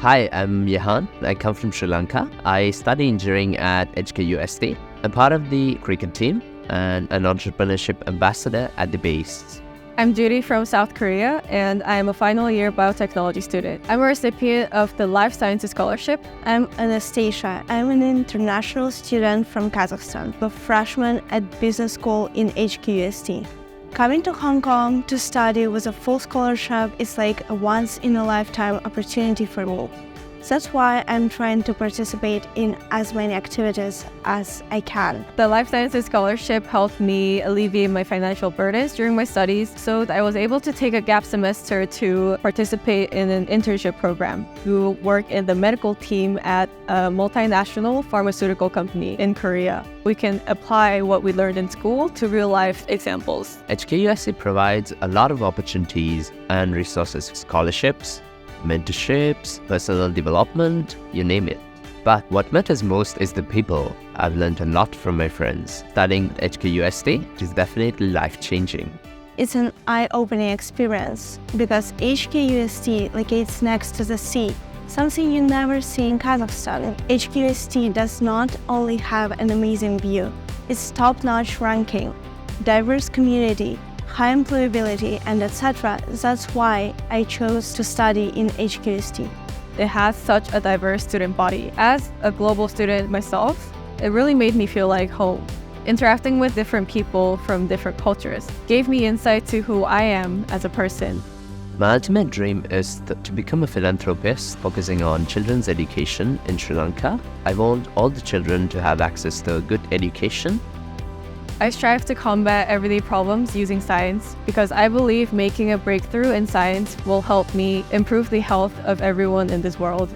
Hi, I'm Jehan. I come from Sri Lanka. I study engineering at HKUST. I'm part of the cricket team and an entrepreneurship ambassador at the base. I'm Judy from South Korea, and I'm a final year biotechnology student. I'm a recipient of the Life Sciences Scholarship. I'm Anastasia. I'm an international student from Kazakhstan, a freshman at business school in HKUST. Coming to Hong Kong to study with a full scholarship is like a once-in-a-lifetime opportunity for me. That's why I'm trying to participate in as many activities as I can. The Life Sciences Scholarship helped me alleviate my financial burdens during my studies, so that I was able to take a gap semester to participate in an internship program to work in the medical team at a multinational pharmaceutical company in Korea. We can apply what we learned in school to real-life examples. HKUST provides a lot of opportunities and resources, scholarships, mentorships, personal development, you name it. But what matters most is the people. I've learned a lot from my friends. Studying at HKUST is definitely life-changing. It's an eye-opening experience because HKUST locates next to the sea, something you never see in Kazakhstan. HKUST does not only have an amazing view, its top-notch ranking, diverse community, high employability, and etc. That's why I chose to study in HKUST. It has such a diverse student body. As a global student myself, it really made me feel like home. Interacting with different people from different cultures gave me insight to who I am as a person. My ultimate dream is to become a philanthropist focusing on children's education in Sri Lanka. I want all the children to have access to a good education. I strive to combat everyday problems using science because I believe making a breakthrough in science will help me improve the health of everyone in this world.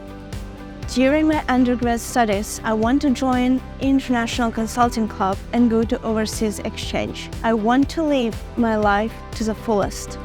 During my undergrad studies, I want to join International Consulting Club and go to overseas exchange. I want to live my life to the fullest.